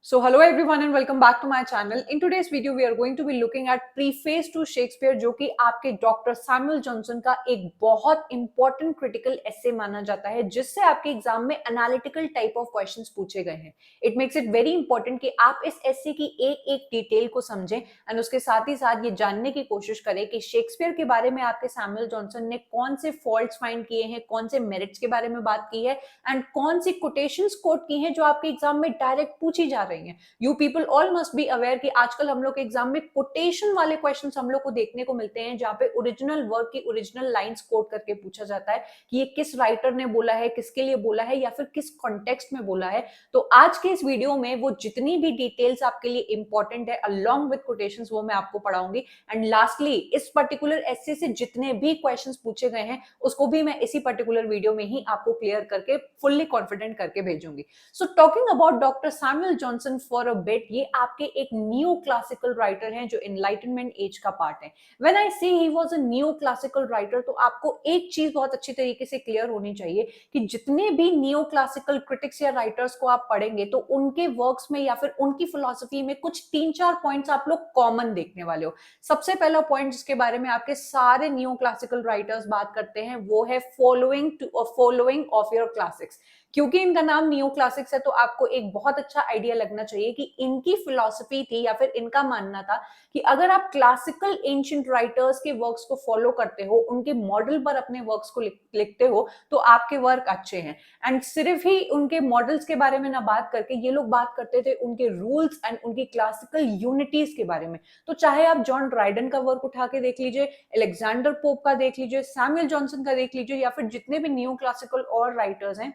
So hello everyone and welcome back to my channel. In today's video we are going to be looking at preface to Shakespeare जो कि आपके doctor Samuel Johnson का एक बहुत important critical एसे माना जाता है जिससे आपके एग्जाम में एनालिटिकल टाइप ऑफ क्वेश्चंस पूछे गए हैं. It makes it very important कि आप इस एसे की एक एक डिटेल को समझें एंड उसके साथ ही साथ ये जानने की कोशिश करें कि शेक्सपियर के बारे में आपके सैमुअल जॉनसन ने कौन से फॉल्ट्स फाइंड किए हैं, कौन से मेरिट्स के बारे में बात की है एंड कौन सी कोटेशंस कोट की हैं जो आपके एग्जाम में डायरेक्ट पूछी जा रही हैं. You people all must be aware कि आजकल हम लोग के एग्जाम में कोटेशन वाले क्वेश्चंस हम लोग को देखने को मिलते हैं जहां पे ओरिजिनल वर्क की ओरिजिनल लाइंस कोट करके पूछा जाता है कि ये किस राइटर ने बोला है, किसके लिए बोला है या फिर किस कॉन्टेक्स्ट में बोला है. तो आज के इस वीडियो में वो जितनी भी डिटेल्स आपके लिए इंपॉर्टेंट है अलॉन्ग विद कोटेशंस वो मैं आपको पढ़ाऊंगी. एंड लास्टली इस पर्टिकुलर एसे से जितने भी क्वेश्चंस पूछे गए हैं उसको भी मैं इसी पर्टिकुलर वीडियो में ही आपको क्लियर करके फुल्ली कॉन्फिडेंट करके भेजूंगी. So talking about doctor Samuel Johnson for a bit, ये आपके एक न्यू क्लासिकल राइटर हैं जो एनलाइटनमेंट एज का पार्ट है. व्हेन आई से he was a new classical writer तो आपको एक चीज बहुत अच्छी तरीके से क्लियर होनी चाहिए कि जितने भी न्यू क्लासिकल क्रिटिक्स या राइटर्स को आप पढ़ेंगे तो उनके वर्क्स में या फिर उनकी फिलॉसफी में कुछ 3-4 पॉइंट्स आप लोग कॉमन देखने वाले हो. सबसे पहला पॉइंट जिसके बारे में आपके सारे न्यू क्लासिकल राइटर्स बात करते हैं वो है फॉलोइंग ऑफ योर क्लासिक्स. क्योंकि इनका नाम न्यू क्लासिक्स है तो आपको एक बहुत अच्छा आइडिया लगना चाहिए कि इनकी फिलॉसफी थी या फिर इनका मानना था कि अगर आप क्लासिकल एंशिएंट राइटर्स के वर्क्स को फॉलो करते हो, उनके मॉडल पर अपने वर्क्स को लिखते हो तो आपके वर्क अच्छे हैं. एंड सिर्फ ही उनके मॉडल्स के बारे में ना बात करके ये लोग बात करते थे उनके रूल्स एंड उनकी क्लासिकल यूनिटीज के बारे में. तो चाहे आप जॉन ड्राइडन का वर्क उठा के देख लीजिए, अलेक्जेंडर पोप का देख लीजिए, सैमुअल जॉनसन का देख लीजिए या फिर जितने भी न्यू क्लासिकल और राइटर्स हैं,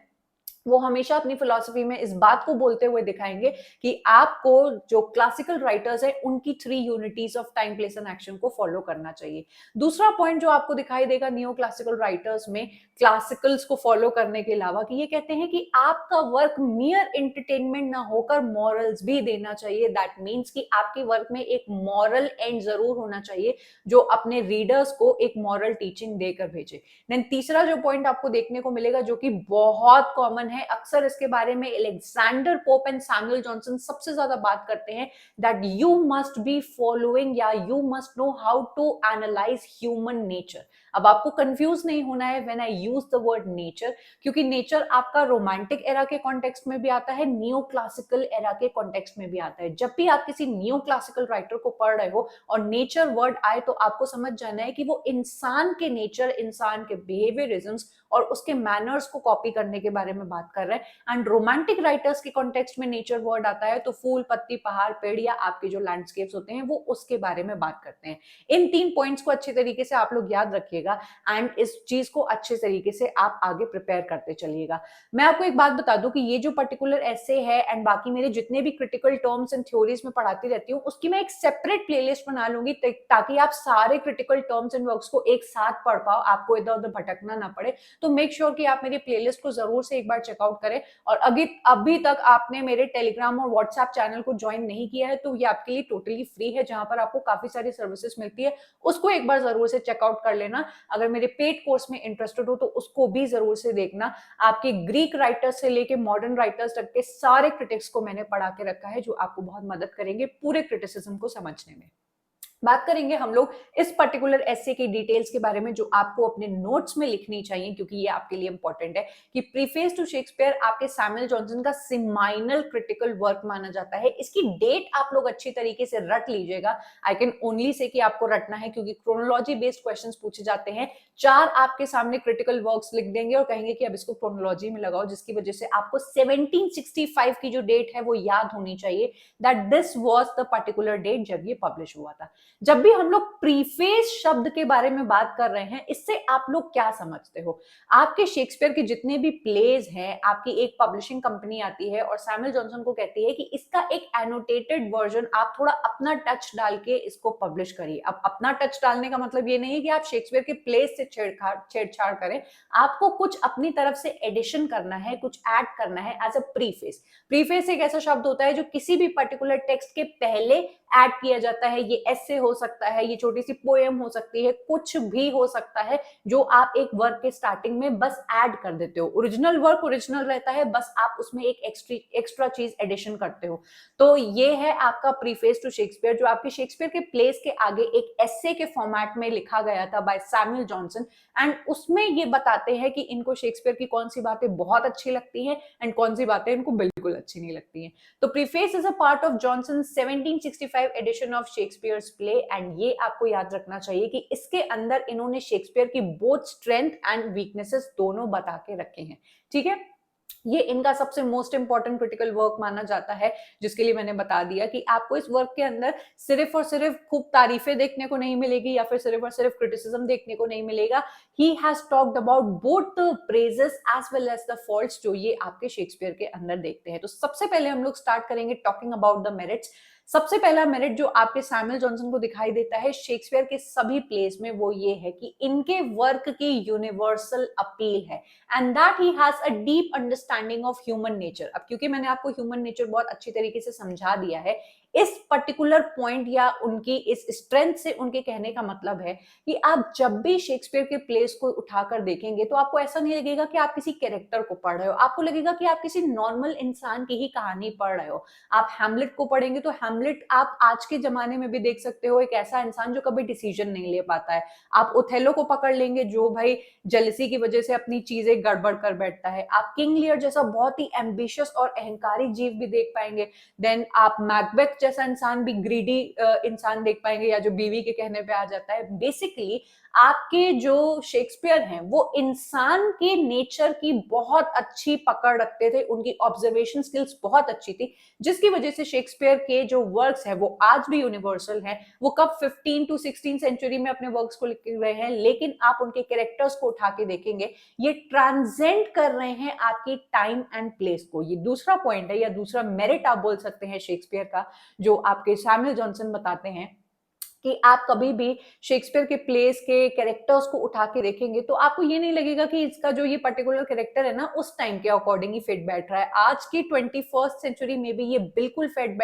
वो हमेशा अपनी फिलॉसफी में इस बात को बोलते हुए दिखाएंगे कि आपको जो क्लासिकल राइटर्स है उनकी 3 unities of time, place and action को फॉलो करना चाहिए. दूसरा पॉइंट जो आपको दिखाई देगा न्यू क्लासिकल राइटर्स में क्लासिकल्स को फॉलो करने के अलावा कि ये कहते हैं कि आपका वर्क मियर एंटरटेनमेंट ना होकर मॉरल्स भी देना चाहिए. दैट मीन्स कि आपके वर्क में एक मॉरल एंड जरूर होना चाहिए जो अपने रीडर्स को एक मॉरल टीचिंग देकर भेजे. देन तीसरा जो पॉइंट आपको देखने को मिलेगा जो कि बहुत कॉमन है, अक्सर इसके बारे में Alexander Pope and Samuel Johnson सबसे ज्यादा बात करते हैं, that you must be following या you must know how to analyse human nature. अब आपको कंफ्यूज नहीं होना है when I use the word nature, क्योंकि नेचर आपका रोमांटिक एरा के कॉन्टेक्स्ट में भी आता है, न्यू क्लासिकल एरा के कॉन्टेक्स्ट में भी आता है. जब भी आप किसी न्यू क्लासिकल राइटर को पढ़ रहे हो और नेचर वर्ड आए तो आपको समझ जाना है कि वो इंसान के नेचर, इंसान के बिहेवियरिज्म्स और उसके मैनर्स को कॉपी करने के बारे में बात कर रहे हैं. एंड रोमांटिक राइटर्स के कॉन्टेक्स्ट में नेचर वर्ड आता है तो फूल, पत्ती, पहाड़, पेड़ या आपके जो लैंडस्केप्स होते हैं वो उसके बारे में बात करते हैं. इन 3 पॉइंट्स को अच्छे तरीके से आप लोग याद रखिएगा एंड इस चीज को अच्छे तरीके से आप आगे प्रिपेयर करते चलिएगा. मैं आपको एक बात बता दूं कि ये जो पर्टिकुलर एसे है एंड बाकी मेरे जितने भी क्रिटिकल टर्म्स एंड थ्योरीज में पढ़ाती रहती हूँ उसकी मैं एक सेपरेट प्लेलिस्ट बना लूंगी ताकि आप सारे क्रिटिकल टर्म्स एंड वर्क्स को एक साथ पढ़ पाओ, आपको इधर उधर भटकना ना पड़े. तो मेक श्योर कि आप मेरी प्लेलिस्ट को जरूर से एक बार चेकआउट करें. और अभी तक आपने मेरे टेलीग्राम और व्हाट्सएप चैनल को ज्वाइन नहीं किया है तो ये आपके लिए टोटली फ्री है, जहां पर आपको काफी सारी सर्विसेज मिलती है. उसको एक बार जरूर से चेकआउट कर लेना. अगर मेरे पेड कोर्स में इंटरेस्टेड हो तो उसको भी जरूर से देखना. आपके ग्रीक राइटर्स से लेके मॉडर्न राइटर्स तक के सारे क्रिटिक्स को मैंने पढ़ा के रखा है जो आपको बहुत मदद करेंगे पूरे क्रिटिसिज्म को समझने में. बात करेंगे हम लोग इस पर्टिकुलर एसे की डिटेल्स के बारे में जो आपको अपने नोट्स में लिखनी चाहिए क्योंकि ये आपके लिए इंपॉर्टेंट है कि प्रीफेस टू शेक्सपियर आपके सैमुअल जॉनसन का सेमाइनल क्रिटिकल वर्क माना जाता है. इसकी डेट आप लोग अच्छी तरीके से रट लीजिएगा. आई कैन ओनली से कि आपको रटना है क्योंकि क्रोनोलॉजी बेस्ड क्वेश्चंस पूछे जाते हैं. 4 आपके सामने क्रिटिकल वर्क्स लिख देंगे और कहेंगे कि अब इसको क्रोनोलॉजी में लगाओ, जिसकी वजह से आपको 1765 की जो डेट है वो याद होनी चाहिए, that this was the particular date जब ये पब्लिश हुआ था. जब भी हम लोग प्रीफेस शब्द के बारे में बात कर रहे हैं इससे आप लोग क्या समझते हो? आपके शेक्सपियर के जितने भी प्लेज हैं, आपकी एक पब्लिशिंग कंपनी आती है और सैमुअल जॉनसन को कहती है कि इसका एक एनोटेटेड वर्जन आप थोड़ा अपना टच डाल के इसको पब्लिश करिए. अब अपना टच डालने का मतलब ये नहीं है कि आप शेक्सपियर के प्लेज से छेड़छाड़ करें. आपको कुछ अपनी तरफ से एडिशन करना है, कुछ ऐड करना है एज अ प्रीफेस. प्रीफेस एक ऐसा शब्द होता है जो किसी भी पर्टिकुलर टेक्स्ट के पहले ऐड किया जाता है. ये एसे हो सकता है, ये छोटी सी पोएम हो सकती है, कुछ भी हो सकता है जो आप एक वर्क के स्टार्टिंग में बस ऐड कर देते हो। ओरिजिनल वर्क ओरिजिनल रहता है, बस आप उसमें एक एक्स्ट्रा चीज एडिशन करते हो। तो ये है आपका प्रीफेस टू शेक्सपियर, जो आपके शेक्सपियर के प्लेस के आगे एक एस्से के फॉर्मेट में लिखा गया था बाय सैमुअल जॉनसन। एंड उसमें ये बताते हैं कि इनको शेक्सपियर की कौन सी बातें बहुत अच्छी लगती हैं एंड कौन सी बातें इनको बिल्कुल अच्छी नहीं लगती हैं। तो preface is a part of Johnson 1765 edition of Shakespeare's play, and ये आपको याद रखना चाहिए कि इसके अंदर इन्होंने शेक्सपियर की बोथ स्ट्रेंथ एंड वीकनेसेस दोनों बता के रखे हैं। ठीक है, ये इनका सबसे मोस्ट इंपॉर्टेंट क्रिटिकल वर्क माना जाता है, जिसके लिए मैंने बता दिया कि आपको इस वर्क के अंदर सिर्फ और सिर्फ खूब तारीफें देखने को नहीं मिलेगी या फिर सिर्फ और सिर्फ क्रिटिसिज्म देखने को नहीं मिलेगा। He has talked about both the praises as well as the faults, जो ये आपके शेक्सपियर के अंदर देखते हैं। तो सबसे पहले हम लोग स्टार्ट करेंगे टॉकिंग अबाउट द मेरिट्स। सबसे पहला मेरिट जो आपके सैमुअल जॉनसन को दिखाई देता है शेक्सपियर के सभी प्लेस में, वो ये है कि इनके वर्क की यूनिवर्सल अपील है and that he has a deep understanding of human nature. अब क्योंकि मैंने आपको ह्यूमन नेचर बहुत अच्छी तरीके से समझा दिया है, इस पर्टिकुलर पॉइंट या उनकी इस स्ट्रेंथ से उनके कहने का मतलब है कि आप जब भी शेक्सपियर के प्लेस को उठाकर देखेंगे तो आपको ऐसा नहीं लगेगा कि आप किसी कैरेक्टर को पढ़ रहे हो, आपको लगेगा कि आप किसी नॉर्मल इंसान की ही कहानी पढ़ रहे हो। आप हैमलेट को पढ़ेंगे तो हैमलेट आप आज के जमाने में भी देख सकते हो, एक ऐसा इंसान जो कभी डिसीजन नहीं ले पाता है। आप ओथेलो को पकड़ लेंगे जो भाई जेलसी की वजह से अपनी चीजें गड़बड़ कर बैठता है। आप किंग लियर जैसा बहुत ही एम्बिशियस और अहंकारी जीव भी देख पाएंगे। देन आप मैकबेथ जैसा इंसान भी ग्रीडी इंसान देख पाएंगे, या जो बीवी के कहने पे आ जाता है। बेसिकली आपके जो शेक्सपियर हैं वो इंसान के नेचर की बहुत अच्छी पकड़ रखते थे, उनकी ऑब्जर्वेशन स्किल्स बहुत अच्छी थी, जिसकी वजह से शेक्सपियर के जो वर्क्स हैं वो आज भी यूनिवर्सल हैं। वो कब 15 टू 16 सेंचुरी में अपने वर्क्स को लिख रहे हैं, लेकिन आप उनके कैरेक्टर्स को उठा के देखेंगे, ये ट्रांसेंड कर रहे हैं आपकी टाइम एंड प्लेस को। ये दूसरा पॉइंट है या दूसरा मेरिट आप बोल सकते हैं शेक्सपियर का, जो आपके सैमुअल जॉनसन बताते हैं कि आप कभी भी शेक्सपियर के प्लेस के कैरेक्टर्स को उठा के देखेंगे तो आपको ये नहीं लगेगा कि इसका जो ये पर्टिकुलर कैरेक्टर है ना उस टाइम के अकॉर्डिंग ही फिट बैठ रहा है। आज की 21st सेंचुरी में भी ये बिल्कुल फिट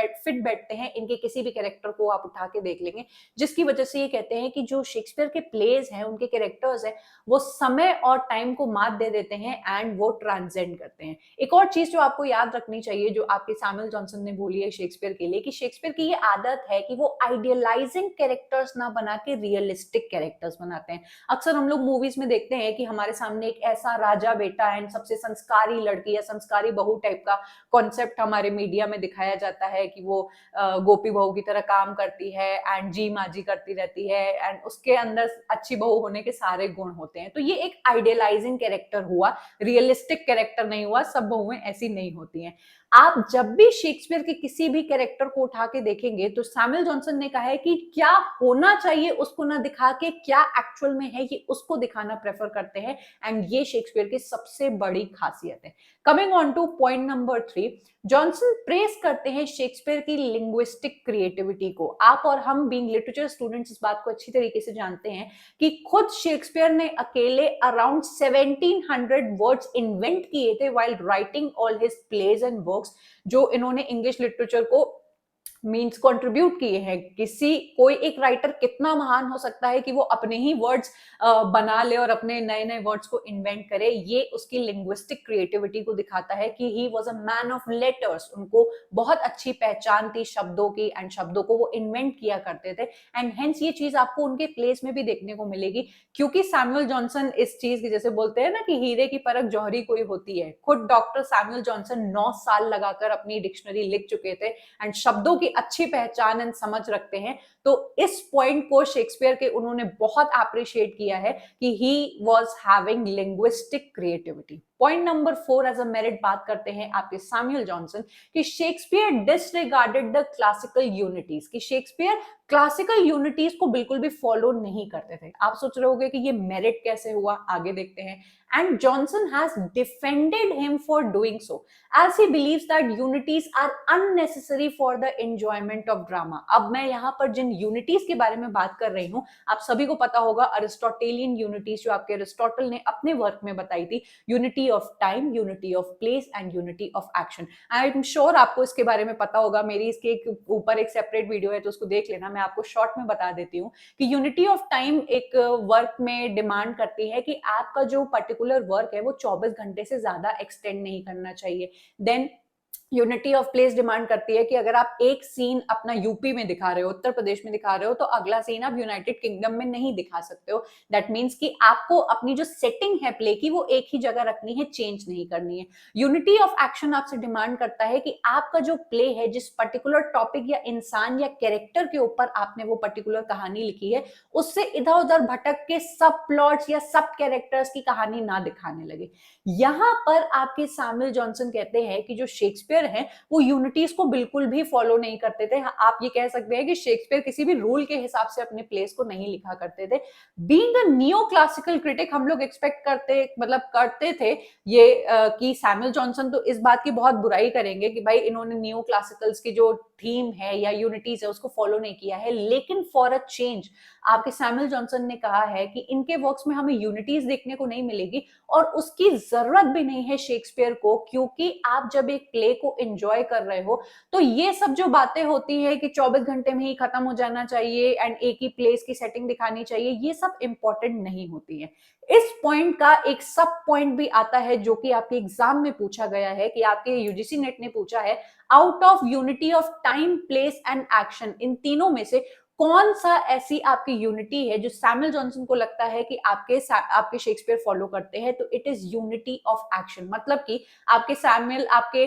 बैठते हैं, इनके किसी भी कैरेक्टर को आप उठा के देख लेंगे, जिसकी वजह से ये कहते हैं कि जो शेक्सपियर के प्लेस हैं, उनके कैरेक्टर्स हैं, वो समय और टाइम को मात दे देते हैं एंड वो ट्रांसेंड करते हैं। एक और चीज जो आपको याद रखनी चाहिए, जो आपके सैमुअल जॉनसन ने बोली है शेक्सपियर के लिए, कि शेक्सपियर की ये आदत है कि वो आइडियलाइजिंग कैरेक्टर्स ना बना के रियलिस्टिक कैरेक्टर्स बनाते हैं। अक्सर हम लोग मूवीज में देखते हैं कि हमारे सामने एक ऐसा राजा बेटा एंड सबसे संस्कारी लड़की या संस्कारी बहू टाइप का कॉन्सेप्ट हमारे मीडिया में दिखाया जाता है कि वो गोपी बहू की तरह काम करती है एंड जी माजी करती रहती है एंड उसके अंदर अच्छी बहू होने के सारे गुण होते हैं। तो ये एक आइडियलाइजिंग कैरेक्टर हुआ, रियलिस्टिक कैरेक्टर नहीं हुआ। सब बहुएं ऐसी नहीं होती हैं। आप जब भी शेक्सपियर के किसी भी कैरेक्टर को उठा के देखेंगे तो सैमुअल जॉनसन ने कहा है कि क्या होना चाहिए उसको ना दिखा के क्या एक्चुअल में है ये उसको दिखाना प्रेफर करते हैं, एंड ये शेक्सपियर की सबसे बड़ी खासियत है। Coming on two point number 3, Johnson press करते हैं शेक्सपियर की लिंग्विस्टिक क्रिएटिविटी को। आप और हम बीइंग लिटरेचर स्टूडेंट्स इस बात को अच्छी तरीके से जानते हैं कि खुद शेक्सपियर ने अकेले अराउंड 1700 वर्ड्स इन्वेंट किए थे while writing all his plays and works, जो इन्होंने इंग्लिश लिटरेचर को मीन्स कंट्रीब्यूट किए हैं। कोई एक राइटर कितना महान हो सकता है कि वो अपने ही वर्ड्स बना ले और अपने नए नए वर्ड्स को इन्वेंट करे। ये उसकी लिंग्विस्टिक क्रिएटिविटी को दिखाता है कि he was a man of letters. उनको बहुत अच्छी पहचान थी शब्दों की एंड शब्दों को वो इन्वेंट किया करते थे, एंड हेंस ये चीज आपको उनके प्लेस में भी देखने को मिलेगी। क्योंकि सैमुअल जॉनसन इस चीज की, जैसे बोलते हैं ना कि हीरे की परख जौहरी कोई होती है, खुद डॉक्टर सैमुअल जॉनसन 9 साल लगाकर अपनी डिक्शनरी लिख चुके थे एंड शब्दों की अच्छी पहचान एंड समझ रखते हैं। तो इस पॉइंट को शेक्सपियर के उन्होंने बहुत अप्रिशिएट किया है कि he was having linguistic creativity. Point number 4 as a merit बात करते हैं आपके सैमुअल जॉनसन कि Shakespeare disregarded the classical unities, कि शेक्सपियर क्लासिकल यूनिटीज को बिल्कुल भी फॉलो नहीं करते थे। आप सोच रहे होंगे कि ये मेरिट कैसे हुआ, आगे देखते हैं। and Johnson has defended him for doing so, as he believes that unities are unnecessary for the enjoyment of drama. अब मैं यहाँ पर जिन यूनिटीज के बारे में बात कर रही हूँ, आप सभी को पता होगा अरिस्टोटेलियन यूनिटीज जो आपके अरिस्टोटल ने अपने वर्क में बताई थी, unity of time, unity of place and unity of action. I am sure आपको इसके बारे में पता होगा, मेरी इसके ऊपर एक सेपरेट वीडियो है तो उसको देख लेना। मैं आपको शॉर्ट में बता देती हूँ कि यूनिटी ऑफ टाइम एक वर्क में डिमांड करती है कि आपका जो पर्टिकुलर वर्क है वो 24 घंटे से ज्यादा एक्सटेंड नहीं करना चाहिए। Than unity of place demand करती है कि अगर आप एक सीन अपना यूपी में दिखा रहे हो, उत्तर प्रदेश में दिखा रहे हो, तो अगला सीन आप यूनाइटेड किंगडम में नहीं दिखा सकते हो। दैट मीन्स कि आपको अपनी जो सेटिंग है प्ले की वो एक ही जगह रखनी है, चेंज नहीं करनी है। यूनिटी ऑफ एक्शन आपसे डिमांड करता है कि आपका जो प्ले है, जिस पर्टिकुलर टॉपिक या इंसान या कैरेक्टर के ऊपर आपने वो पर्टिकुलर कहानी लिखी है, उससे इधर उधर भटक के सब प्लॉट्स या सब कैरेक्टर्स की कहानी ना दिखाने लगे। यहां पर आपके सैमुअल जॉनसन कहते हैं कि जो शेक्सपियर है वो यूनिटीज को बिल्कुल भी फॉलो नहीं करते थे। आप ये कह सकते हैं कि शेक्सपियर किसी भी रूल के हिसाब से अपने प्लेस को नहीं लिखा करते थे। Being a neo classical critic, हम लोग एक्सपेक्ट करते थे ये कि सैमुअल जॉनसन तो इस बात की बहुत बुराई करेंगे कि भाई इन्होंने नियो क्लासिकल्स की जो थीम है या यूनिटीज है उसको फॉलो नहीं किया है। लेकिन फॉर अ चेंज आपके सैमुअल जॉनसन ने कहा है कि इनके वर्क्स में हमें यूनिटीज देखने को नहीं मिलेगी और उसकी जरूरत भी नहीं है शेक्सपियर को, क्योंकि आप जब एक प्ले को एंजॉय कर रहे हो तो ये सब जो बातें होती है कि 24 घंटे में ही खत्म हो जाना चाहिए एंड एक ही प्लेस की सेटिंग दिखानी चाहिए, ये सब इंपॉर्टेंट नहीं होती है। इस पॉइंट का एक सब पॉइंट भी आता है जो कि आपके एग्जाम में पूछा गया है, कि आपके यूजीसी नेट ने पूछा है, out of unity of time, place and action, इन तीनों में से कौन सा ऐसी आपकी यूनिटी है जो सैमुअल जॉनसन को लगता है कि आपके शेक्सपियर फॉलो करते हैं? तो it is unity of action. मतलब कि आपके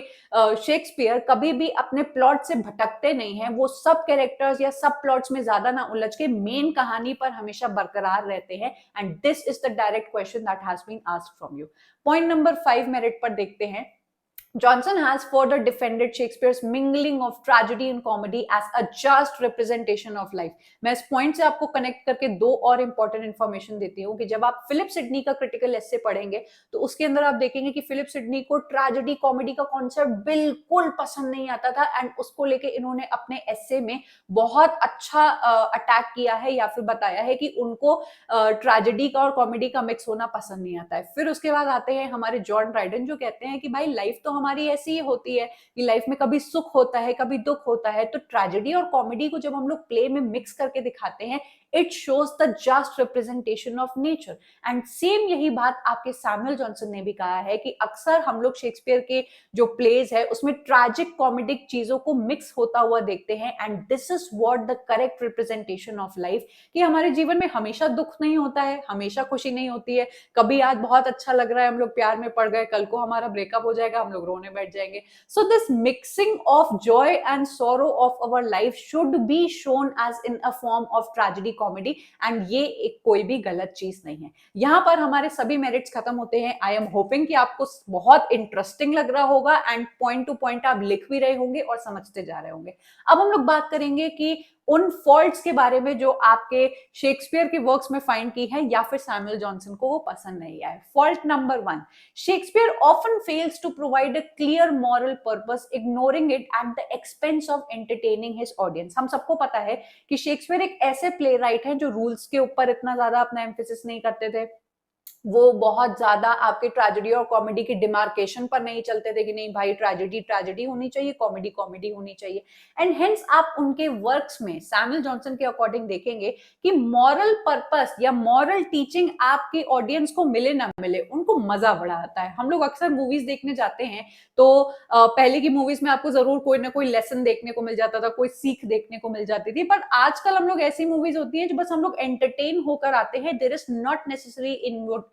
शेक्सपियर कभी भी अपने प्लॉट से भटकते नहीं हैं, वो सब कैरेक्टर्स या सब प्लॉट्स में ज्यादा ना उलझ के मेन कहानी पर हमेशा बरकरार रहते हैं। And this is the direct question that has been asked from you. Point number 5 merit पर देखते हैं। Johnson has further defended Shakespeare's mingling of tragedy and comedy as a just representation of life. मैं इस point से आपको connect करके दो और इंपॉर्टेंट इंफॉर्मेशन देती हूँ कि जब आप फिलिप सिडनी का क्रिटिकल एस्से पढ़ेंगे तो उसके अंदर आप देखेंगे कि फिलिप सिडनी को ट्रेजेडी कॉमेडी का कॉन्सेप्ट बिल्कुल पसंद नहीं आता था एंड उसको लेके इन्होंने अपने एस्से में बहुत अच्छा अटैक किया है या फिर बताया है कि उनको ट्रेजेडी का और कॉमेडी का मिक्स होना पसंद नहीं आता है। फिर उसके बाद आते हैं हमारे जॉन ड्राइडन, जो कहते हैं कि भाई लाइफ तो हमारी ऐसी ही होती है कि लाइफ में कभी सुख होता है कभी दुख होता है, तो ट्रेजेडी और कॉमेडी को जब हम लोग प्ले में मिक्स करके दिखाते हैं, it shows the just representation of nature. And same यही बात आपके सैमुअल जॉनसन ने भी कहा है कि अक्सर हम लोग शेक्सपियर के जो प्लेज है उसमें ट्रैजिक कॉमेडिक चीजों को मिक्स होता हुआ देखते हैं and this is what the correct representation of life, कि हमारे जीवन में हमेशा दुख नहीं होता है, हमेशा खुशी नहीं होती है। कभी आज बहुत अच्छा लग रहा है, हम लोग प्यार में पड़ गए, कल को हमारा ब्रेकअप हो जाएगा, हम लोग रोने बैठ जाएंगे। So this mixing of joy and sorrow of our life should be shown as in a form of tragedy comedy, and ये एक कोई भी गलत चीज नहीं है। यहां पर हमारे सभी मेरिट्स खत्म होते हैं। आई एम होपिंग कि आपको बहुत इंटरेस्टिंग लग रहा होगा एंड पॉइंट टू पॉइंट आप लिख भी रहे होंगे और समझते जा रहे होंगे। अब हम लोग बात करेंगे कि उन फॉल्ट्स के बारे में जो आपके शेक्सपियर के वर्क्स में फाइंड की है या फिर सैमुअल जॉनसन को वो पसंद नहीं आए। Fault number 1, Shakespeare often fails to provide a clear moral purpose, ignoring it at the expense of entertaining his audience. हम सबको पता है कि शेक्सपियर एक ऐसे प्ले राइट हैं जो रूल्स के ऊपर इतना ज्यादा अपना एम्फेसिस नहीं करते थे, वो बहुत ज्यादा आपके ट्रेजेडी और कॉमेडी की डिमार्केशन पर नहीं चलते थे कि नहीं भाई ट्रेजेडी ट्रेजेडी होनी चाहिए, कॉमेडी कॉमेडी होनी चाहिए। एंड हेंस आप उनके वर्क्स में सैमुअल जॉनसन के अकॉर्डिंग देखेंगे कि मॉरल पर्पस या मॉरल टीचिंग आपके ऑडियंस को मिले ना मिले, उनको मजा बड़ा आता है। हम लोग अक्सर मूवीज देखने जाते हैं तो पहले की मूवीज में आपको जरूर कोई ना कोई लेसन देखने को मिल जाता था, कोई सीख देखने को मिल जाती थी, पर आजकल हम लोग ऐसी मूवीज होती है जो बस हम लोग एंटरटेन होकर आते हैं। There is not necessary involve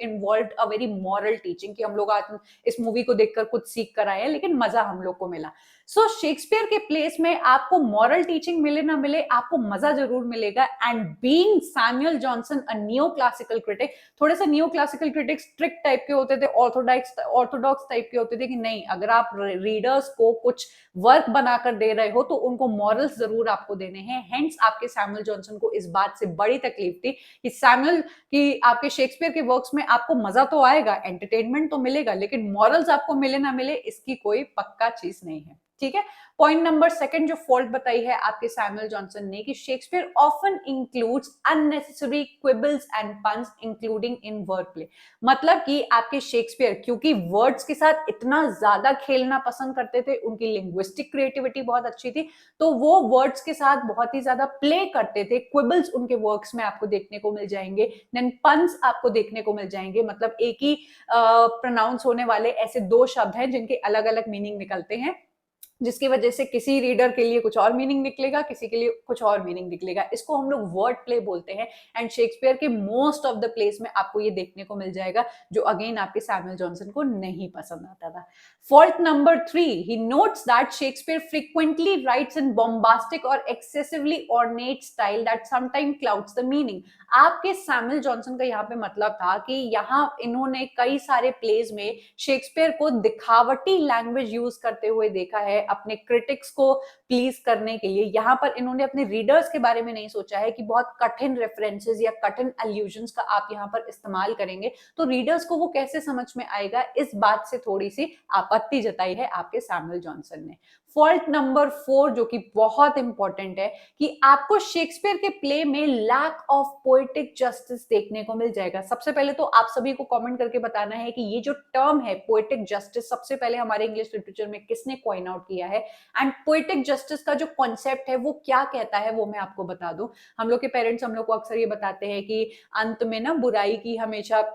a very moral teaching कि हम लोग आज इस मूवी को देखकर कुछ सीख कर आए हैं, लेकिन मजा हम लोग को मिला। सो शेक्सपियर के प्लेस में आपको मॉरल टीचिंग मिले ना मिले, आपको मजा जरूर मिलेगा। And being Samuel Johnson a new classical critic, थोड़े से new classical critics strict type के होते थे, ऑर्थोडॉक्स टाइप के होते थे कि नहीं, अगर आप रीडर्स को कुछ वर्क बनाकर दे रहे हो तो उनको मॉरल्स जरूर आपको देने हैं। हेंस आपके सैमुअल जॉनसन को इस बात से बड़ी तकलीफ थी कि सैमुअल की आपके शेक्सपियर के वर्क्स में आपको मजा तो आएगा, एंटरटेनमेंट तो मिलेगा, लेकिन मॉरल्स आपको मिले ना मिले इसकी कोई पक्का चीज नहीं है। ठीक है। पॉइंट नंबर सेकंड जो फॉल्ट बताई है आपके सैमुअल जॉनसन ने कि Shakespeare often includes unnecessary quibbles and puns including in word play. मतलब कि आपके शेक्सपियर क्योंकि वर्ड्स के साथ इतना ज्यादा खेलना पसंद करते थे, उनकी लिंग्विस्टिक क्रिएटिविटी बहुत अच्छी थी, तो वो वर्ड्स के साथ बहुत ही ज्यादा प्ले करते थे। क्विबल्स उनके वर्क्स में आपको देखने को मिल जाएंगे, देन पन्स आपको देखने को मिल जाएंगे। मतलब एक ही प्रोनाउंस होने वाले ऐसे दो शब्द हैं जिनके अलग अलग मीनिंग निकलते हैं, जिसकी वजह से किसी रीडर के लिए कुछ और मीनिंग निकलेगा, किसी के लिए कुछ और मीनिंग निकलेगा। इसको हम लोग वर्ड प्ले बोलते हैं। एंड शेक्सपियर के मोस्ट ऑफ द प्लेस में आपको ये देखने को मिल जाएगा, जो अगेन आपके सैमुअल जॉनसन को नहीं पसंद आता था। Fault number 3, he notes that Shakespeare frequently writes in bombastic और excessively ornate style that sometime clouds the meaning. आपके सैमुअल जॉनसन का यहाँ पे मतलब था कि यहाँ इन्होंने कई सारे प्लेज में शेक्सपियर को दिखावटी लैंग्वेज यूज करते हुए देखा है अपने क्रिटिक्स को प्लीज करने के लिए। यहाँ पर इन्होंने अपने रीडर्स के बारे में नहीं सोचा है कि बहुत कठिन रेफरेंसेस या कठिन एल्यूजन्स का आप यहाँ पर इस्तेमाल करेंगे तो रीडर्स को वो कैसे समझ में आएगा। इस बात से थोड़ी सी आपत्ति जताई है आपके सैमुअल जॉनसन ने। फॉल्ट नंबर 4 जो कि बहुत इंपॉर्टेंट है कि आपको शेक्सपियर के प्ले में लैक ऑफ पोएटिक जस्टिस देखने को मिल जाएगा। सबसे पहले तो आप सभी को कमेंट करके बताना है कि ये जो टर्म है पोएटिक जस्टिस सबसे पहले हमारे इंग्लिश लिटरेचर में किसने कॉइन आउट किया है, एंड पोएटिक जस्टिस का जो कॉन्सेप्ट है वो क्या कहता है वो मैं आपको बता दूं। हम लोग के पेरेंट्स हम लोग को अक्सर ये बताते हैं कि अंत में ना बुराई की हमेशा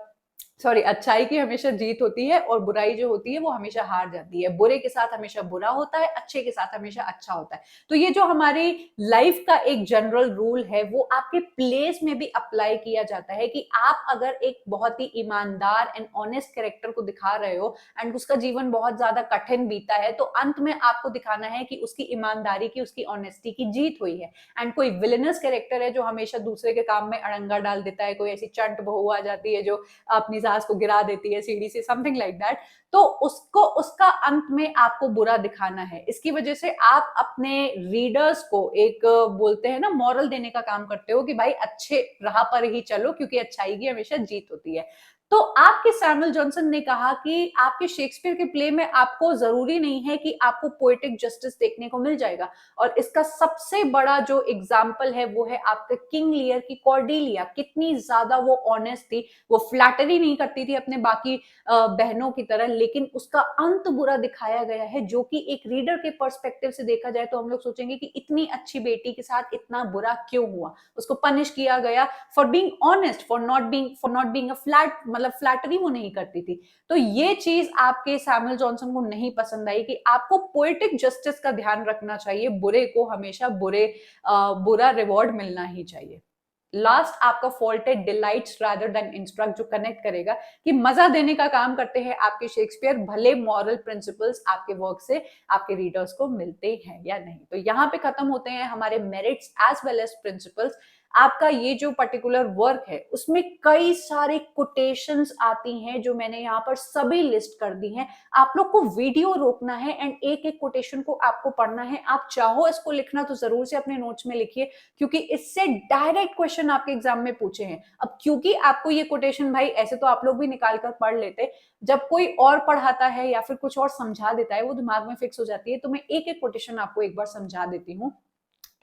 अच्छाई की हमेशा जीत होती है और बुराई जो होती है वो हमेशा हार जाती है। बुरे के साथ हमेशा बुरा होता है, अच्छे के साथ हमेशा अच्छा होता है। तो ये जो हमारी लाइफ का एक जनरल रूल है वो आपके प्लेस में भी अप्लाई किया जाता है कि आप अगर एक बहुत ही ईमानदार एंड ऑनेस्ट कैरेक्टर को दिखा रहे हो एंड उसका जीवन बहुत ज्यादा कठिन बीता है, तो अंत में आपको दिखाना है कि उसकी ईमानदारी की, उसकी ऑनेस्टी की जीत हुई है। एंड कोई विलेनस कैरेक्टर है जो हमेशा दूसरे के काम में अड़ंगा डाल देता है, कोई ऐसी चंट बहू आ जाती है जो अपनी सास को गिरा देती है सीढ़ी से, समथिंग लाइक दैट, तो उसको उसका अंत में आपको बुरा दिखाना है। इसकी वजह से आप अपने रीडर्स को एक बोलते हैं ना मॉरल देने का काम करते हो कि भाई अच्छे राह पर ही चलो क्योंकि अच्छाई की हमेशा जीत होती है। तो आपके सैमुअल जॉनसन ने कहा कि आपके शेक्सपियर के प्ले में आपको जरूरी नहीं है कि आपको पोएटिक जस्टिस देखने को मिल जाएगा। और इसका सबसे बड़ा जो एग्जाम्पल है वो है आपके किंग लियर की कॉर्डेलिया। कितनी ज्यादा वो ऑनेस्ट थी, वो फ्लैटरी नहीं करती थी अपने बाकी बहनों की तरह, लेकिन उसका अंत बुरा दिखाया गया है जो कि एक रीडर के पर्सपेक्टिव से देखा जाए तो हम लोग सोचेंगे कि इतनी अच्छी बेटी के साथ इतना बुरा क्यों हुआ। उसको पनिश किया गया for being honest, for not being a मतलब फ्लैटरी वो नहीं करती थी। तो ये चीज आपके सैमुअल जॉनसन को नहीं पसंद आई कि आपको पोएटिक जस्टिस का ध्यान रखना चाहिए, बुरे को हमेशा बुरा रिवॉर्ड मिलना ही चाहिए। लास्ट आपका फॉल्ट है डिलाइट्स रादर देन इंस्ट्रक्ट, जो कनेक्ट करेगा कि मजा देने का काम करते हैं आपके शेक्सपियर, भले मॉरल प्रिंसिपल्स आपके वर्क से आपके रीडर्स को मिलते हैं या नहीं। तो यहाँ पे खत्म होते हैं हमारे merits as well as principles. आपका ये जो पर्टिकुलर वर्क है उसमें कई सारे कोटेशंस आती हैं जो मैंने यहाँ पर सभी लिस्ट कर दी हैं। आप लोग को वीडियो रोकना है एंड एक एक कोटेशन को आपको पढ़ना है। आप चाहो इसको लिखना तो जरूर से अपने नोट्स में लिखिए क्योंकि इससे डायरेक्ट क्वेश्चन आपके एग्जाम में पूछे हैं। अब क्योंकि आपको ये कोटेशन भाई ऐसे तो आप लोग भी निकाल कर पढ़ लेते, जब कोई और पढ़ाता है या फिर कुछ और समझा देता है वो दिमाग में फिक्स हो जाती है। तो मैं एक एक कोटेशन आपको एक बार समझा देती हूँ।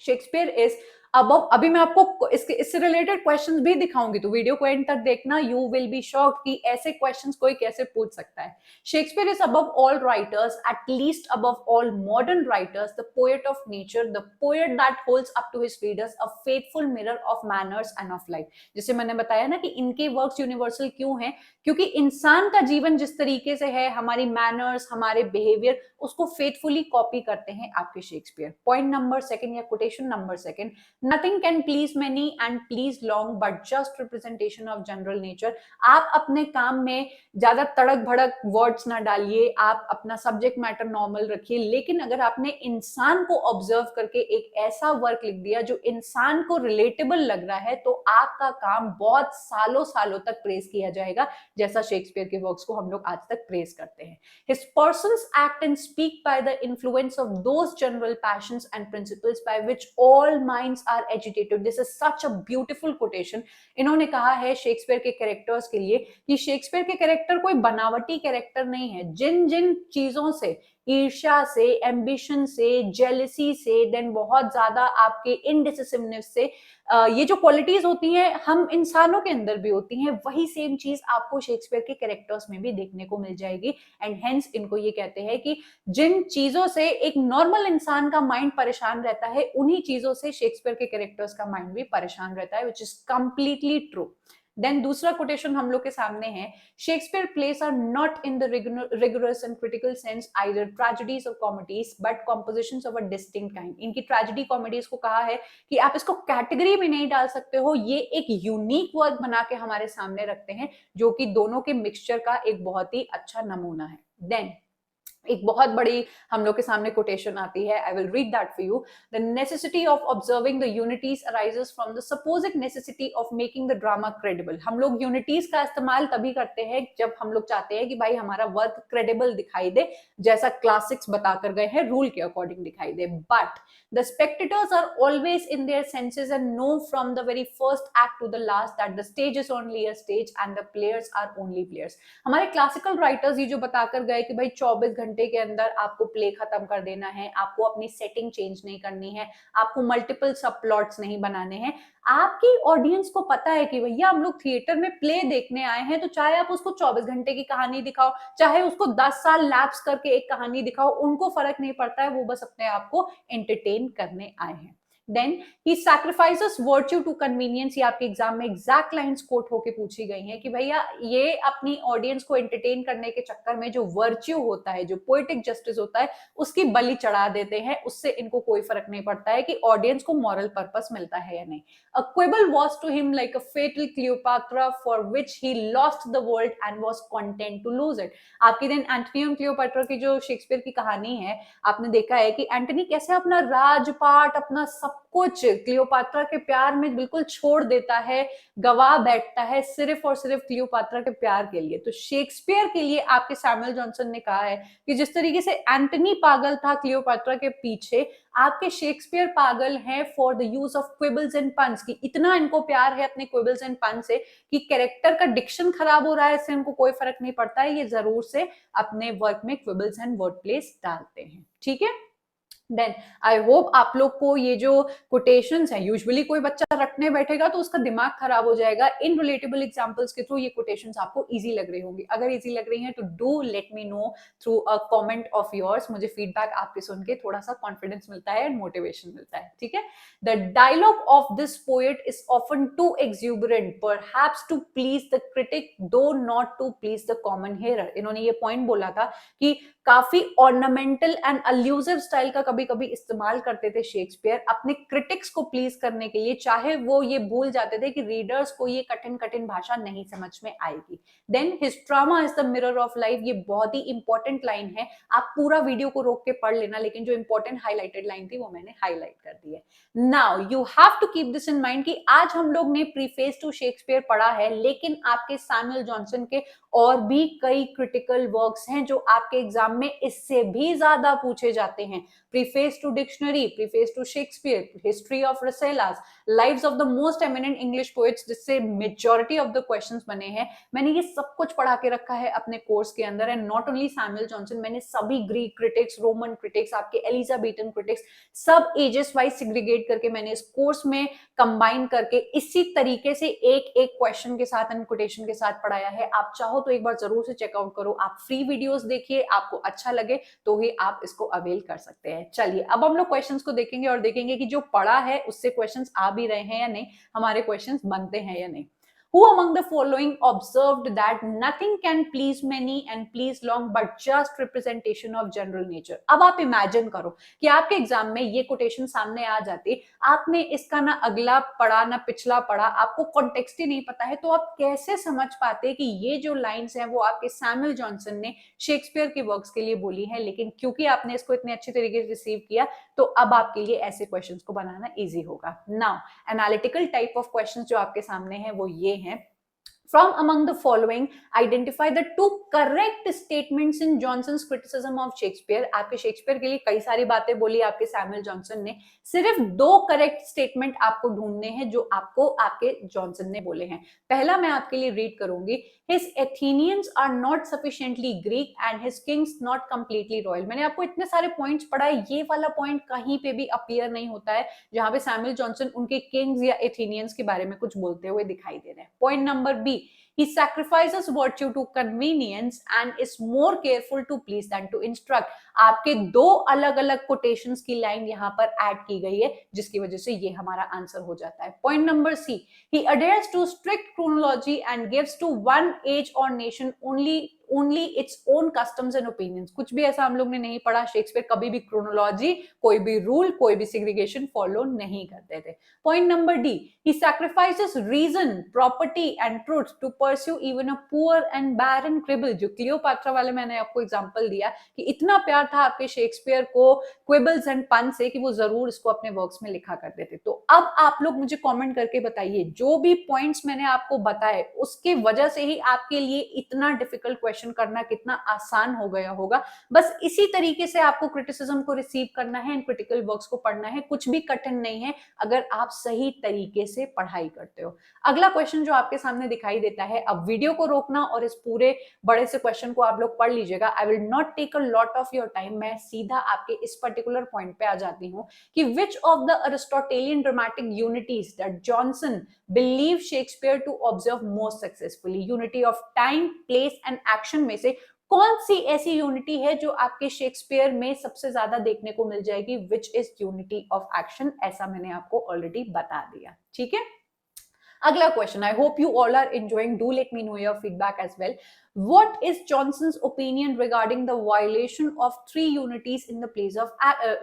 शेक्सपियर इज अबव, अभी मैं आपको इससे रिलेटेड क्वेश्चंस भी दिखाऊंगी तो वीडियो को एंड तक देखना, यू विल बी शॉक्ड कि ऐसे क्वेश्चंस कोई कैसे पूछ सकता है। Shakespeare is above all writers, at least above all modern writers, the poet of nature, the poet that holds up to his readers a faithful mirror of manners and of life. जैसे मैंने बताया ना कि इनके works universal क्यों हैं, क्योंकि इंसान का जीवन जिस तरीके से है, हमारी मैनर्स, हमारे बिहेवियर, उसको फेथफुली कॉपी करते हैं आपके शेक्सपियर। पॉइंट नंबर सेकंड या quotation number second, nothing can please many and please long but just representation of general nature. आप अपने काम में ज्यादा तड़क भड़क वर्ड्स ना डालिए, आप अपना सब्जेक्ट मैटर नॉर्मल रखिए, लेकिन अगर आपने इंसान को ऑब्जर्व करके एक ऐसा वर्क लिख दिया जो इंसान को रिलेटेबल लग रहा है, तो आपका काम बहुत सालों सालों तक प्रेज किया जाएगा, जैसा शेक्सपियर के वर्क्स को हम लोग आज तक प्रेज करते हैं। His persons act and speak by the influence of those general passions and principles by which all minds are agitated. This is such a beautiful quotation. इन्होंने कहा है शेक्सपियर के कैरेक्टर्स के लिए कि शेक्सपियर के कैरेक्टर कोई बनावटी कैरेक्टर नहीं है। जिन जिन चीजों से, ईर्ष्या से, एम्बिशन से, जेलसी से, देन बहुत ज्यादा आपके इनडिसिसिवनेस से, ये जो क्वालिटीज होती हैं हम इंसानों के अंदर भी होती हैं, वही सेम चीज आपको शेक्सपियर के कैरेक्टर्स में भी देखने को मिल जाएगी। एंड हेंस इनको ये कहते हैं कि जिन चीजों से एक नॉर्मल इंसान का माइंड परेशान रहता है, उन्हीं चीजों से शेक्सपियर के कैरेक्टर्स का माइंड भी परेशान रहता है, which is completely true. Then दूसरा कोटेशन हम लोग के सामने है, Shakespeare plays are not in the rigorous and critical sense either tragedies or comedies but compositions of a distinct kind। इनकी ट्रेजेडी कॉमेडीज को कहा है कि आप इसको कैटेगरी में नहीं डाल सकते हो, ये एक यूनिक वर्क बना के हमारे सामने रखते हैं, जो कि दोनों के मिक्सचर का एक बहुत ही अच्छा नमूना है। देन एक बहुत बड़ी हम लोग के सामने कोटेशन आती है, I will read that for you. The necessity of observing the unities arises from the supposed necessity of making the drama credible. हम लोग यूनिटीज का इस्तेमाल तभी करते हैं जब हम लोग चाहते हैं कि भाई हमारा वर्क क्रेडिबल दिखाई दे, जैसा क्लासिक्स बताकर गए हैं, रूल के अकॉर्डिंग दिखाई दे। But the spectators are always in their senses and know from the very first act to the last that the stage is only a stage and the players are only players. हमारे classical writers ये जो बताकर गए कि भाई 24 घंटे के अंदर आपको प्ले खत्म कर देना है, आपको अपनी सेटिंग चेंज नहीं करनी है, आपको मल्टीपल सब प्लॉट्स नहीं बनाने हैं। आपकी ऑडियंस को पता है कि भैया हम लोग थिएटर में प्ले देखने आए हैं, तो चाहे आप उसको 24 घंटे की कहानी दिखाओ, चाहे उसको 10 साल लैप्स करके एक कहानी दिखाओ, उनको फर्क नहीं पड़ता है, वो बस अपने आप को एंटरटेन करने आए हैं। Then he sacrifices virtue to convenience. ये आपके एग्जाम में एग्जैक्ट लाइंस कोट होके पूछी गई हैं कि भैया ये अपनी ऑडियंस को एंटरटेन करने के चक्कर में जो वर्च्यू होता है, जो पोएटिक जस्टिस होता है, उसकी बलि चढ़ा देते हैं। उससे इनको कोई फर्क नहीं पड़ता है कि ऑडियंस को मॉरल पर्पस मिलता है या नहीं। A quibble was to him like a fatal Cleopatra for which he lost the world and was content to lose it। आपकी दिन एंटनी और क्लियोपैट्रा की जो शेक्सपियर की कहानी है, आपने देखा है कि एंटनी कैसे अपना राजपाट, अपना सब कुछ क्लियोपैट्रा के प्यार में बिल्कुल छोड़ देता है, गवा बैठता है सिर्फ और सिर्फ क्लियोपैट्रा के प्यार के लिए। तो शेक्सपियर के लिए आपके सैमुअल जॉनसन ने कहा है कि जिस तरीके से एंटनी पागल था क्लियोपैट्रा के पीछे, आपके शेक्सपियर पागल हैं for the use of quibbles and puns. की इतना इनको प्यार है अपने क्विबल्स एंड पंस से कि कैरेक्टर का डिक्शन खराब हो रहा है, इससे इनको कोई फर्क नहीं पड़ता है, ये जरूर से अपने वर्क में क्विबल्स एंड वर्ड प्लेस डालते हैं। ठीक है, देन आई होप आप लोग को ये जो कोटेशंस है, यूजुअली कोई बच्चा रटने बैठेगा तो उसका दिमाग खराब हो जाएगा, इन रिलेटेबल एग्जांपल्स के थ्रू ये कोटेशंस आपको इजी लग रही होंगी। अगर इजी लग रही हैं तो do let me know through a comment of yours. मुझे फीडबैक आपके सुन के थोड़ा सा कॉन्फिडेंस मिलता है एंड मोटिवेशन मिलता है। ठीक है, the dialogue of this poet is often too exuberant perhaps to please the critic though not to please the common hearer. इन्होंने ये पॉइंट बोला था कि काफी ऑर्नामेंटल एंड अल्यूसिव स्टाइल का कभी कभी इस्तेमाल करते थे शेक्सपियर अपने क्रिटिक्स को प्लीज करने के लिए, चाहे वो ये भूल जाते थे कि रीडर्स को ये कठिन कठिन भाषा नहीं समझ में आएगी। Then his drama is the mirror of life. ये बहुत ही इंपॉर्टेंट लाइन है, आप पूरा वीडियो को रोक के पढ़ लेना, लेकिन जो इंपॉर्टेंट हाईलाइटेड लाइन थी वो मैंने हाईलाइट कर दी है। Now you have to keep this in mind कि आज हम लोग ने प्रीफेस टू शेक्सपियर पढ़ा है, लेकिन आपके सैमुअल जॉनसन के और भी कई क्रिटिकल वर्क्स हैं जो आपके एग्जाम में इससे भी ज्यादा पूछे जाते हैं। Preface to dictionary, preface to Shakespeare, history of Rasselas, lives of the most eminent English poets, जिससे मेजॉरिटी ऑफ द क्वेश्चंस बने हैं। मैंने ये सब कुछ पढ़ा के रखा है अपने कोर्स के अंदर, and not only Samuel Johnson, मैंने सभी ग्रीक क्रिटिक्स, रोमन क्रिटिक्स, आपके एलिजाबेथन क्रिटिक्स, सब एजेस वाइज सिग्रीगेट करके मैंने इस कोर्स में कंबाइन करके इसी तरीके से एक एक क्वेश्चन के साथ एंड कोटेशन के साथ पढ़ाया है। आप चाहो तो एक बार जरूर से चेकआउट करो, आप फ्री वीडियोस देखिए, आपको अच्छा लगे तो ही आप इसको अवेल कर सकते हैं। चलिए अब हम लोग क्वेश्चंस को देखेंगे और देखेंगे कि जो पढ़ा है उससे क्वेश्चंस आ भी रहे हैं या नहीं, हमारे क्वेश्चंस बनते हैं या नहीं। Who among the following observed that nothing can please many and please long but just representation of general nature? अब आप इमेजिन करो कि आपके एग्जाम में ये कोटेशन सामने आ जाती, आपने इसका ना अगला पढ़ा ना पिछला पढ़ा, आपको कॉन्टेक्स्ट ही नहीं पता है, तो आप कैसे समझ पाते कि ये जो लाइंस हैं वो आपके सैमुअल जॉनसन ने शेक्सपियर की वर्क्स के लिए बोली है? लेकिन क्योंकि आपने इसको इतने अच्छे तरीके से रिसीव किया, तो अब आपके लिए ऐसे क्वेश्चंस को बनाना इजी होगा। Now analytical type of questions जो आपके सामने हैं वो ये हैं। From among the following, identify the two correct statements in Johnson's criticism of Shakespeare. आपके शेक्सपियर के लिए कई सारी बातें बोली आपके सैमुअल जॉनसन ने, सिर्फ 2 करेक्ट स्टेटमेंट आपको ढूंढने हैं जो आपको आपके जॉनसन ने बोले हैं। पहला मैं आपके लिए रीड करूंगी, His Athenians are not sufficiently Greek and his kings not completely royal. मैंने आपको इतने सारे पॉइंट्स पढ़ाए, ये वाला पॉइंट कहीं पे भी अपीयर नहीं होता है जहां पे सैमुअल जॉनसन उनके किंग्स या एथेनियंस के बारे में कुछ बोलते हुए दिखाई दे रहे हैं। Point number B, he sacrifices virtue to convenience and is more careful to please than to instruct. आपके 2 अलग अलग कोटेशंस की लाइन यहां पर ऐड की गई है जिसकी वजह से ये हमारा आंसर हो जाता है। Point number C, he adheres to strict chronology and gives to one age or nation only its own customs and opinions. कुछ भी ऐसा हम लोग ने नहीं पढ़ा, शेक्सपियर कभी भी क्रोनोलॉजी, कोई भी रूल, कोई भी सेग्रीगेशन फॉलो नहीं करते थे। Point number D, he sacrifices reason, property and truth to pursue even a poor and barren quibble. जो क्लियोपात्रा वाले मैंने आपको एग्जांपल दिया कि इतना प्यार था आपके शेक्सपियर को क्विबल्स एंड पन से कि वो जरूर इसको अपने वर्क्स में लिखा करते थे। तो अब आप लोग मुझे कमेंट करके बताइए, जो भी पॉइंट्स मैंने आपको बताए उसके वजह से ही आपके लिए इतना डिफिकल्ट क्वेश्चन करना कितना आसान हो गया होगा। बस इसी तरीके से आपको क्रिटिसिज्म को रिसीव करना है एंड क्रिटिकल वर्क्स को पढ़ना है, कुछ भी कठिन नहीं है अगर आप सही तरीके से पढ़ाई करते हो। अगला क्वेश्चन जो आपके सामने दिखाई देता है, अब वीडियो को रोकना और इस पूरे बड़े से क्वेश्चन को आप लोग पढ़ लीजिएगा। I will not take a lot of your time, मैं सीधा आपके इस पर्टिकुलर पॉइंट पे आ जाती हूँ कि which of the Aristotelian dramatic unities that Johnson believe Shakespeare to observe most successfully? Unity of time, place and action में से कौन सी ऐसी यूनिटी है जो आपके शेक्सपियर में सबसे ज्यादा देखने को मिल जाएगी? Which is unity of action, ऐसा मैंने आपको ऑलरेडी बता दिया। ठीक है, अगला question, I hope you all are enjoying, do let me know your feedback as well. What is Johnson's opinion regarding the violation of 3 unities in the plays of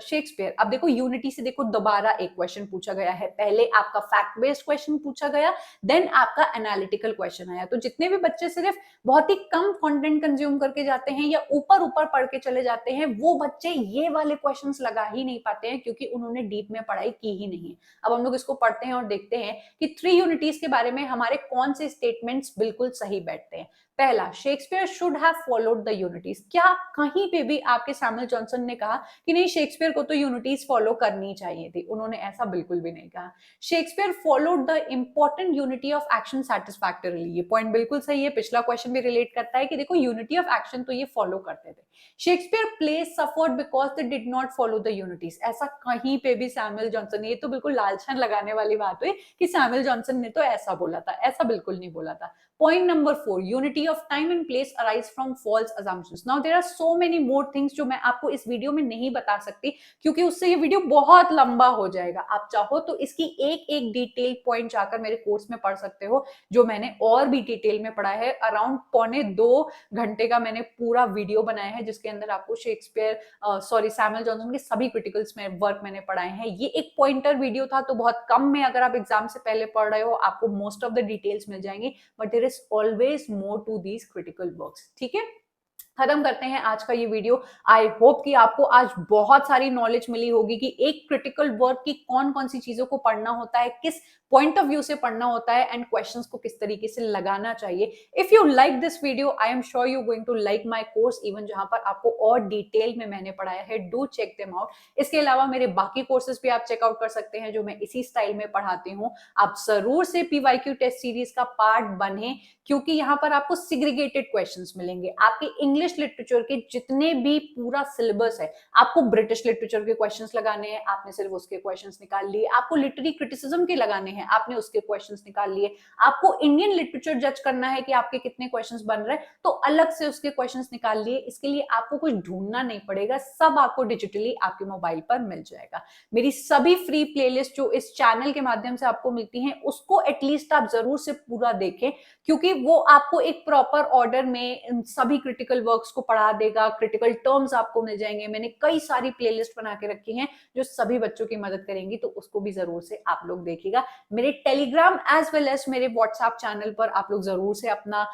Shakespeare? अब देखो यूनिटी से देखो दोबारा एक क्वेश्चन पूछा गया है, पहले आपका फैक्ट बेस्ड क्वेश्चन पूछा गया, देन आपका एनालिटिकल क्वेश्चन आया। तो जितने भी बच्चे सिर्फ बहुत ही कम कंटेंट कंज्यूम करके जाते हैं या ऊपर ऊपर पढ़ के चले जाते हैं, वो बच्चे ये वाले क्वेश्चंस लगा ही नहीं पाते हैं क्योंकि उन्होंने डीप में पढ़ाई की ही नहीं है। अब हम लोग इसको पढ़ते हैं और देखते हैं कि 3 यूनिटीज के बारे में हमारे कौन से स्टेटमेंट्स बिल्कुल सही बैठते हैं। पहला, Shakespeare should have followed the unities. क्या कहीं पे भी आपके सैमुअल जॉनसन ने कहा कि नहीं शेक्सपियर को तो यूनिटीज फॉलो करनी चाहिए थी? उन्होंने ऐसा बिल्कुल भी नहीं कहा। Shakespeare followed the important unity of action सैटिस्फैक्टरीली। ये पॉइंट बिल्कुल सही है, पिछला क्वेश्चन भी रिलेट करता है कि देखो यूनिटी ऑफ एक्शन तो ये फॉलो करते थे। Shakespeare place suffered because they did not follow the unities. ऐसा कहीं पे भी सैमुअल जॉनसन, ये तो बिल्कुल लालछन लगाने वाली बात हुई कि सैमुअल जॉनसन ने तो ऐसा बोला था, ऐसा बिल्कुल नहीं बोला था। Point number 4, unity of time and place arise from false assumptions. Now there are so many more things जो मैं आपको इस वीडियो में नहीं बता सकती क्योंकि उससे ये वीडियो बहुत लंबा हो जाएगा। आप चाहो तो इसकी एक डिटेल पॉइंट जाकर मेरे कोर्स में पढ़ सकते हो, जो मैंने और भी डिटेल में पढ़ा है। अराउंड 1.25 घंटे का मैंने पूरा वीडियो बनाया है जिसके अंदर आपको शेक्सपियर सैमुअल जॉनसन के सभी क्रिटिकल्स में वर्क मैंने पढ़ाए हैं। ये एक पॉइंटर वीडियो था तो बहुत कम में, अगर आप एग्जाम से पहले पढ़ रहे हो आपको मोस्ट ऑफ द डिटेल्स मिल जाएंगी, but there is always more to these critical works। ठीक है, खत्म करते हैं आज का ये वीडियो। आई होप कि आपको आज बहुत सारी नॉलेज मिली होगी कि एक क्रिटिकल वर्क की कौन कौन सी चीजों को पढ़ना होता है, किस पॉइंट ऑफ व्यू से पढ़ना होता है एंड क्वेश्चंस को किस तरीके से लगाना चाहिए। If you like this video, I am sure you going to like my course even, जहां पर आपको और डिटेल में मैंने पढ़ाया है। Do check them out. इसके अलावा मेरे बाकी कोर्सेज भी आप चेकआउट कर सकते हैं जो मैं इसी स्टाइल में पढ़ाती हूँ। आप जरूर से PYQ टेस्ट सीरीज का पार्ट बने क्योंकि यहाँ पर आपको सिग्रीगेटेड क्वेश्चंस मिलेंगे। आपके इंग्लिश इंग्लिश लिटरेचर के जितने भी पूरा सिलेबस है, आपको ब्रिटिश लिटरेचर के क्वेश्चंस लगाने हैं, आपने सिर्फ उसके क्वेश्चंस निकाल लिए, आपको लिटरेरी क्रिटिसिज्म के लगाने हैं, आपने उसके क्वेश्चंस निकाल लिए, आपको इंडियन लिटरेचर जज करना है कि आपके कितने क्वेश्चंस बन रहे हैं, तो अलग से उसके क्वेश्चंस निकाल लिए। इसके लिए आपको कुछ ढूंढना नहीं पड़ेगा, सब आपको डिजिटली आपके मोबाइल पर मिल जाएगा। मेरी सभी फ्री प्लेलिस्ट जो इस चैनल के माध्यम से आपको मिलती हैं, उसको एटलीस्ट आप जरूर से पूरा देखें, क्योंकि वो आपको एक प्रॉपर ऑर्डर में सभी क्रिटिकल वर्क्स को पढ़ा देगा, क्रिटिकल टर्म्स आपको मिल जाएंगे। मैंने कई सारी प्लेलिस्ट बना के रखी हैं जो सभी बच्चों की मदद करेंगी, तो उसको भी जरूर से आप लोग देखिएगा। मेरे टेलीग्राम एज वेल एज मेरे व्हाट्सएप चैनल पर आप लोग जरूर से अपना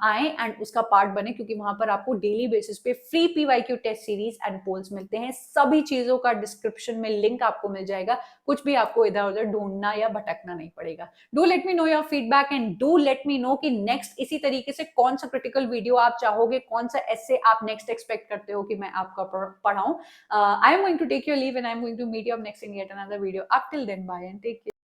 आए एंड उसका पार्ट बने, क्योंकि वहां पर आपको डेली बेसिस पे free PYQ test series and polls मिलते हैं। सभी चीजों का डिस्क्रिप्शन में लिंक आपको मिल जाएगा, कुछ भी आपको इधर उधर ढूंढना या भटकना नहीं पड़ेगा। Do let me know your feedback and do let me no कि नेक्स्ट इसी तरीके से कौन सा क्रिटिकल वीडियो आप चाहोगे, कौन सा ऐसे आप नेक्स्ट एक्सपेक्ट करते हो कि मैं आपका पढ़ाऊं। I am going to take your leave and I am going to meet you up next in yet another video. Up till then bye and take care.